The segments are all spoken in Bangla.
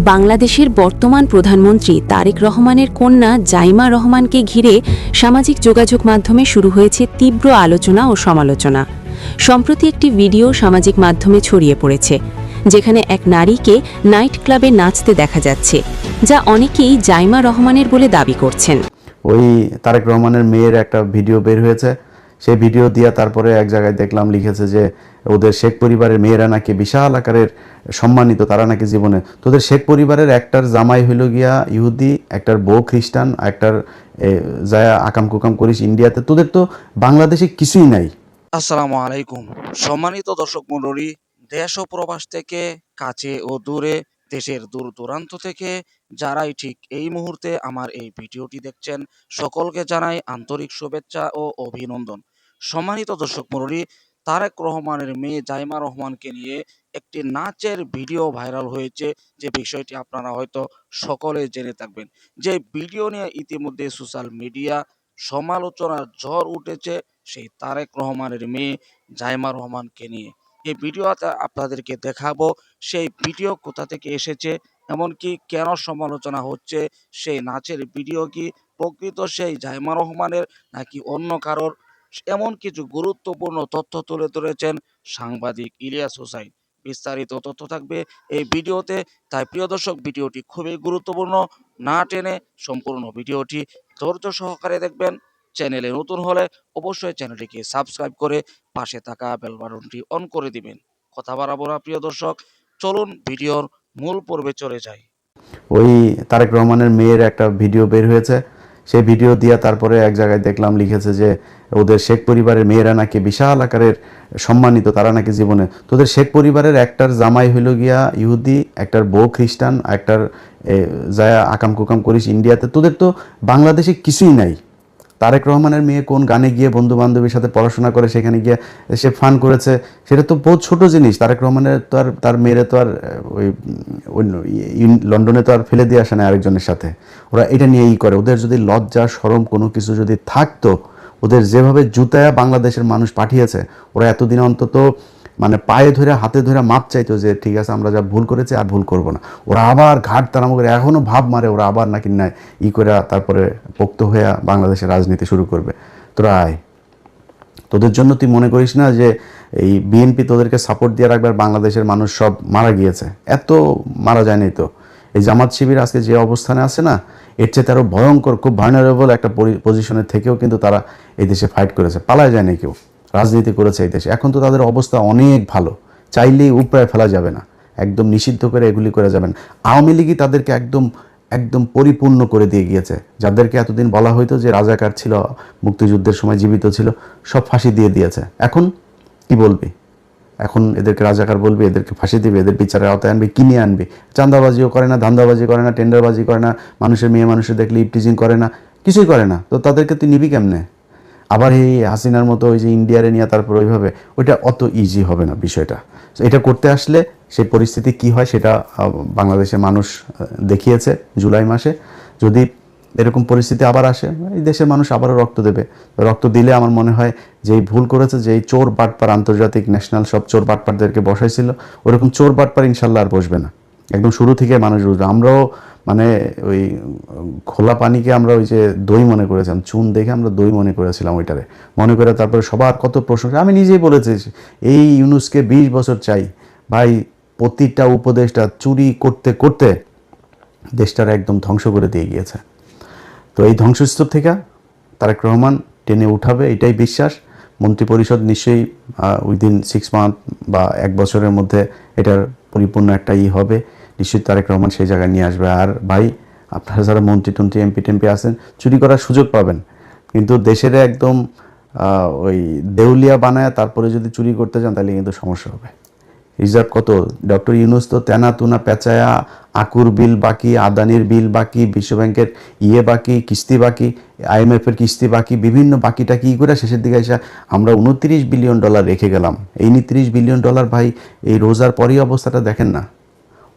বাংলাদেশের বর্তমান প্রধানমন্ত্রী তারেক রহমানের কন্যা জাইমা রহমানকে ঘিরে সামাজিক যোগাযোগ মাধ্যমে শুরু হয়েছে তীব্র আলোচনা ও সমালোচনা। সম্প্রতি একটি ভিডিও সামাজিক মাধ্যমে ছড়িয়ে পড়েছে, যেখানে এক নারীকে নাইট ক্লাবে নাচতে দেখা যাচ্ছে, যা অনেকেই জাইমা রহমানের বলে দাবি করছেন। ওই তারেক রহমানের মেয়ের একটা ভিডিও বের হয়েছে, সেই ভিডিও দিয়ে তারপরে এক জায়গায় দেখলাম লিখেছে যে ওদের শেখ পরিবারের মেয়েরা নাকি বিশাল আকারের সম্মানিত, তারা নাকি জীবনে। তোদের শেখ পরিবারের একটার জামাই হইল গিয়া ইহুদি, একটার বউ খ্রিস্টান, একটার যায় আকাম কুকাম করিস ইন্ডিয়াতে, তোদের তো বাংলাদেশে কিছুই নাই। আসসালামু আলাইকুম। সম্মানিত দর্শক মণ্ডলী, দেশ ও প্রবাস থেকে, কাছে ও দূরে, দেশের দূর দূরান্ত থেকে যারাই ঠিক এই মুহূর্তে আমার এই ভিডিওটি দেখছেন, সকলকে জানাই আন্তরিক শুভেচ্ছা ও অভিনন্দন। সম্মানিত দর্শক মণ্ডলী, তারেক রহমানের মেয়ে জাইমা রহমানকে নিয়ে একটি নাচের ভিডিও ভাইরাল হয়েছে, যে বিষয়টি আপনারা হয়তো সকলে জেনে থাকবেন। যে ভিডিও নিয়ে ইতিমধ্যে সোশ্যাল মিডিয়া সমালোচনার ঝড় উঠেছে সেই তারেক রহমানের মেয়ে জাইমা রহমানকে নিয়ে। এই ভিডিওতে আপনাদেরকে দেখাবো সেই ভিডিও কোথা থেকে এসেছে, এমনকি কেন সমালোচনা হচ্ছে, সেই নাচের ভিডিও কি প্রকৃত সেই জাইমা রহমানের নাকি অন্য কারোর, এমন কিছু গুরুত্বপূর্ণ তথ্য তুলে ধরেছেন সাংবাদিক ইলিয়াস হোসাইন। বিস্তারিত তথ্য থাকবে এই ভিডিওতে, তাই প্রিয় দর্শক ভিডিওটি খুবই গুরুত্বপূর্ণ, না টেনে সম্পূর্ণ ভিডিওটি ধৈর্য সহকারে দেখবেন। চ্যানেলে নতুন হলে অবশ্যই চ্যানেলটিকে সাবস্ক্রাইব করে পাশে থাকা বেল বাটনটি অন করে দিবেন। কথা বাড়াবো না প্রিয় দর্শক, চলুন ভিডিওর মূল পর্বে চলে যাই। ওই তারেক রহমানের মেয়ের একটা ভিডিও বের হয়েছে, সেই ভিডিও দিয়ে তারপরে এক জায়গায় দেখলাম লিখেছে যে ওদের শেখ পরিবারের মেয়েরা নাকি বিশাল আকারের সম্মানিত, তারা নাকি জীবনে। তোদের শেখ পরিবারের একটার জামাই হইল গিয়া ইহুদি, একটার বউ খ্রিস্টান, একটার যায় আকাম কুকাম করিস ইন্ডিয়াতে, তোদের তো বাংলাদেশে কিছুই নাই। তারেক রহমানের মেয়ে কোন গানে গিয়ে বন্ধু বান্ধবীর সাথে পড়াশোনা করে সেখানে গিয়ে সে ফান করেছে, সেটা তো বহুত ছোট জিনিস। তারেক রহমানের তো আর তার মেয়েরে তো আর ওই লন্ডনে তো আর ফেলে দিয়ে আসে না আরেকজনের সাথে। ওরা এটা নিয়েই করে। ওদের যদি লজ্জা শরম কোনো কিছু যদি থাকতো, ওদের যেভাবে জুতায়া বাংলাদেশের মানুষ পাঠিয়েছে, ওরা এতদিন অন্তত মানে পায়ে ধরে হাতে ধরে মাপ চাইতো যে ঠিক আছে আমরা যা ভুল করেছি আর ভুল করব না। ওরা আবার ঘাট তাড়ামো করে এখনও ভাব মারে, ওরা আবার নাকি নাই করে তারপরে পোক্ত হয়ে বাংলাদেশের রাজনীতি শুরু করবে। তোরা আয়, তোদের জন্য তুই মনে করিস না যে এই বিএনপি তোদেরকে সাপোর্ট দিয়ে রাখবে আর বাংলাদেশের মানুষ সব মারা গিয়েছে? এত মারা যায়নি তো। এই জামাত শিবির আজকে যে অবস্থানে আছে না, এর চেয়ে তারও ভয়ঙ্কর, খুব ভার্নারেবল একটা পজিশনের থেকেও কিন্তু তারা এই দেশে ফাইট করেছে, পালায় যায়নি কেউ, রাজনীতি করেছে এই দেশে। এখন তো তাদের অবস্থা অনেক ভালো, চাইলেই উপড়ায় ফেলা যাবে না, একদম নিষিদ্ধ করে এগুলি করে যাবেন। আওয়ামী লীগই তাদেরকে একদম একদম পরিপূর্ণ করে দিয়ে গিয়েছে। যাদেরকে এতদিন বলা হইতো যে রাজাকার ছিল, মুক্তিযুদ্ধের সময় জীবিত ছিল, সব ফাঁসি দিয়ে দিয়েছে। এখন কি বলবি? এখন এদেরকে রাজাকার বলবি, এদেরকে ফাঁসি দিবে, এদের বিচারের আওতায় আনবি, কিনে আনবি। চাঁদাবাজিও করে না, ধান্দাবাজি করে না, টেন্ডারবাজি করে না, মানুষের মেয়ে মানুষের দেখলে ইপটিজিং করে না, কিছুই করে না। তো তাদেরকে তুই নিবি কেমনে? আবার এই হাসিনার মতো ওই যে ইন্ডিয়ারে নিয়ে তারপর ওইভাবে, ওইটা অত ইজি হবে না বিষয়টা। এটা করতে আসলে সেই পরিস্থিতি কি হয় সেটা বাংলাদেশের মানুষ দেখিয়েছে জুলাই মাসে। যদি এরকম পরিস্থিতি আবার আসে, এই দেশের মানুষ আবারও রক্ত দেবে। রক্ত দিলে আমার মনে হয় যে এই ভুল করেছে, যে এই চোর বাটপার, আন্তর্জাতিক ন্যাশনাল সব চোর বাটপারদেরকে বসাইছিল, ওরকম চোর বাটপার ইনশাল্লাহ আর বসবে না। একদম শুরু থেকে মানুষ বুঝবে। আমরাও মানে ওই খোলা পানিকে আমরা ওই যে দই মনে করেছিলাম, চুন দেখে আমরা দই মনে করেছিলাম ওইটারে, মনে করে তারপরে সবার কত প্রশংসা। আমি নিজেই বলেছি এই ইউনুসকে 20 বছর চাই ভাই। প্রতিটা উপদেশটা চুরি করতে করতে দেশটার একদম ধ্বংস করে দিয়ে গিয়েছে। তো এই ধ্বংসস্তূপ থেকে তারেক রহমান টেনে উঠাবে, এটাই বিশ্বাস। মন্ত্রিপরিষদ নিশ্চয়ই উইদিন 6 মান্থ বা 1 বছরের মধ্যে এটার পরিপূর্ণ একটা হবে। নিশ্চয়ই তারেক রহমান সেই জায়গায় নিয়ে আসবে। আর ভাই, আপনারা যারা মন্ত্রী টন্ত্রী এমপি টেমপি আছেন, চুরি করার সুযোগ পাবেন, কিন্তু দেশের একদম ওই দেউলিয়া বানায় তারপরে যদি চুরি করতে যান তাহলে কিন্তু সমস্যা হবে। রিজার্ভ কত? ডক্টর ইউনুস তো তেনা তুনা পেঁচায়া, আকুর বিল বাকি, আদানির বিল বাকি, বিশ্বব্যাংকের বাকি, কিস্তি বাকি, IMF-এর কিস্তি বাকি, বিভিন্ন বাকিটা কী করে শেষের দিকে এসে আমরা $29 বিলিয়ন রেখে গেলাম। এই $29 বিলিয়ন ভাই, এই রোজার পরই অবস্থাটা দেখেন না।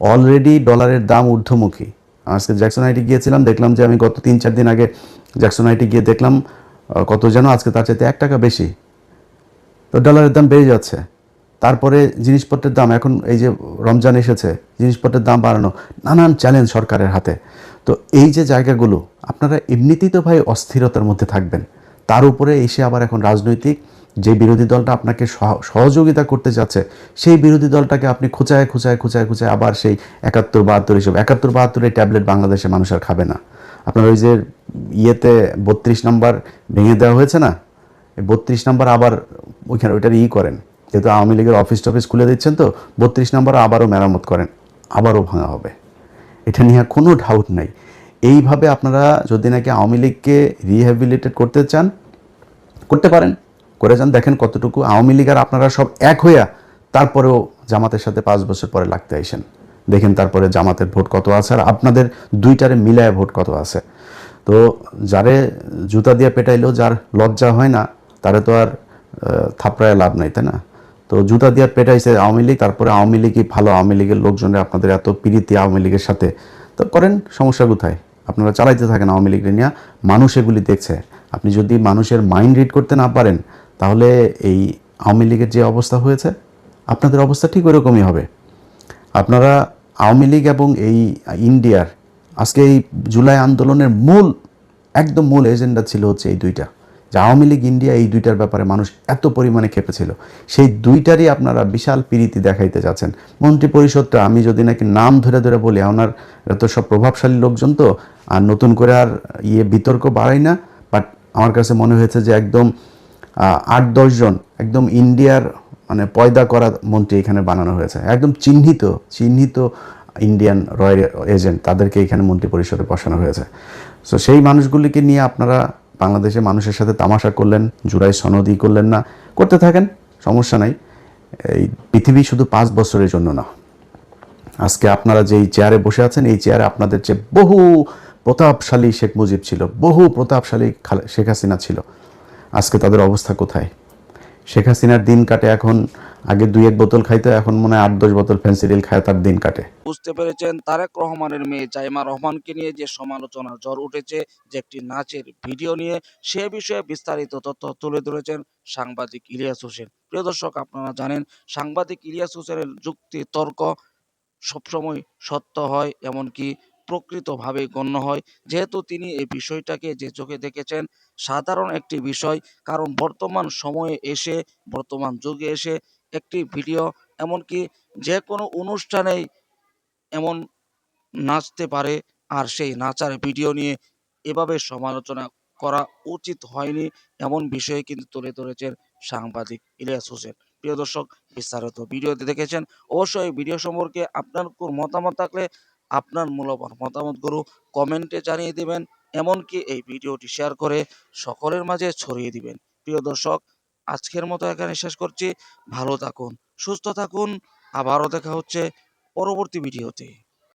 অলরেডি ডলারের দাম ঊর্ধ্বমুখী। আজকে জ্যাকসন আইটি গিয়েছিলাম, দেখলাম যে আমি গত 3-4 দিন আগে জ্যাকসন আইটি গিয়ে দেখলাম কত যেন আজকে তার চাইতে 1 টাকা বেশি। তো ডলারের দাম বেড়ে যাচ্ছে। তারপরে জিনিসপত্রের দাম, এখন এই যে রমজান এসেছে, জিনিসপত্রের দাম বাড়ানো, নানান চ্যালেঞ্জ সরকারের হাতে। তো এই যে জায়গাগুলো, আপনারা এমনিতেই তো ভাই অস্থিরতার মধ্যে থাকবেন, তার উপরে এসে আবার এখন রাজনৈতিক যে বিরোধী দলটা আপনাকে সহযোগিতা করতে যাচ্ছে, সেই বিরোধী দলটাকে আপনি খোঁচায় খোঁচায় খোঁচায় খোঁচায় আবার সেই 71-72 হিসেবে 71-72 এই ট্যাবলেট বাংলাদেশে মানুষ আর খাবে না। আপনার ওই যে ইয়েতে 32 নাম্বার ভেঙে দেওয়া হয়েছে না, এই 32 নাম্বার আবার ওইখানে ওইটার করেন, যেহেতু আওয়ামী লীগের অফিস টফিস খুলে দিচ্ছেন, তো 32 নাম্বার আবারও মেরামত করেন, আবারও ভাঙা হবে, এটা নিয়ে কোনো ডাউট নাই। এইভাবে আপনারা যদি নাকি আওয়ামী লীগকে রিহ্যাবিলিটেট করতে চান, করতে পারেন, করে যান, দেখেন কতটুকু আওয়ামী লীগ আর আপনারা সব এক হইয়া তারপরেও জামাতের সাথে 5 বছর পরে লাগতে আইসেন, দেখেন তারপরে জামাতের ভোট কত আছে আর আপনাদের দুইটারে মিলায় ভোট কত আছে। তো যারে জুতা দিয়ে পেটাইলেও যার লজ্জা হয় না, তারে তো আর থাপড়ায় লাভ নাই, তাই না? তো জুতা দিয়ে পেটাইছে আওয়ামী লীগ, তারপরে আওয়ামী লীগই ভালো, আওয়ামী লীগের লোকজনের আপনাদের এত প্রীতি আওয়ামী লীগের সাথে, তো করেন, সমস্যা কোথায়? আপনারা চালাইতে থাকেন আওয়ামী লীগের নিয়ে, মানুষ এগুলি দেখছে। আপনি যদি মানুষের মাইন্ড রিড করতে না পারেন, তাহলে এই আওয়ামী লীগের যে অবস্থা হয়েছে, আপনাদের অবস্থা ঠিক ওরকমই হবে। আপনারা আওয়ামী লীগ এবং এই ইন্ডিয়ার আজকে এই জুলাই আন্দোলনের একদম মূল এজেন্ডা ছিল হচ্ছে এই দুইটা, যে আওয়ামী লীগ ইন্ডিয়া, এই দুইটার ব্যাপারে মানুষ এত পরিমাণে খেপেছিল, সেই দুইটারই আপনারা বিশাল প্রীতি দেখাইতে যাচ্ছেন। মন্ত্রী পরিষদটা আমি যদি নাকি নাম ধরে ধরে বলি, ওনার তো সব প্রভাবশালী লোকজন, তো আর নতুন করে আর বিতর্ক বাড়াই না, বাট আমার কাছে মনে হয়েছে যে একদম 8-10 জন একদম ইন্ডিয়ার মানে পয়দা করা মন্ত্রী এখানে বানানো হয়েছে, একদম চিহ্নিত ইন্ডিয়ান রয়্যাল এজেন্ট, তাদেরকে এখানে মন্ত্রী পরিষদে বসানো হয়েছে। সো সেই মানুষগুলিকে নিয়ে আপনারা বাংলাদেশে মানুষের সাথে তামাশা করলেন, জুলাই সনদই করলেন না, করতে থাকেন, সমস্যা নাই। এই পৃথিবী শুধু 5 বছরের জন্য না। আজকে আপনারা যেই চেয়ারে বসে আছেন, এই চেয়ারে আপনাদের চেয়ে বহু প্রতাপশালী শেখ মুজিব ছিল, বহু প্রতাপশালী শেখ হাসিনা ছিল, আজকে তাদের অবস্থা কোথায়? শেখ হাসিনার দিন কাটে এখন, আগে 2-1 বোতল খাইতো, এখন মনে হয় 8-10 বোতল ফেন্সিডিল খায় তার দিন কাটে। বুঝতে পেরেছেন তারেক রহমানের মেয়ে জাইমা রহমানকে নিয়ে যে সমালোচনার ঝড় উঠেছে, যে একটি নাচের ভিডিও নিয়ে, সে বিষয়ে বিস্তারিত তথ্য তুলে ধরেছেন সাংবাদিক ইলিয়াস হোসেন। প্রিয় দর্শক, আপনারা জানেন সাংবাদিক ইলিয়াস হোসেনের যুক্তি তর্ক সবসময় সত্য হয়, এমনকি প্রকৃতভাবে গণ্য হয়, যেহেতু তিনি এই বিষয়টাকে যে চোখে দেখেছেন, সাধারণ একটি বিষয়। কারণ বর্তমান সময়ে এসে, বর্তমান যুগে এসে একটি ভিডিও, এমনকি যে কোনো অনুষ্ঠানেই এমন নাচতে পারে, আর সেই নাচার ভিডিও নিয়ে এভাবে সমালোচনা করা উচিত হয়নি, এমন বিষয়ে কিন্তু তুলে ধরেছেন সাংবাদিক ইলিয়াস হোসেন। প্রিয় দর্শক, বিস্তারিত ভিডিওতে দেখেছেন, অবশ্যই ভিডিও সম্পর্কে আপনার কোন মতামত থাকলে আপনার মূল্যবান মতামতগুলো কমেন্টে জানিয়ে দিবেন, এমনকি এই ভিডিওটি শেয়ার করে সকলের মাঝে ছড়িয়ে দিবেন। প্রিয় দর্শক, আজকের মতো এখানে শেষ করছি। ভালো থাকুন, সুস্থ থাকুন, আবারও দেখা হচ্ছে পরবর্তী ভিডিওতে।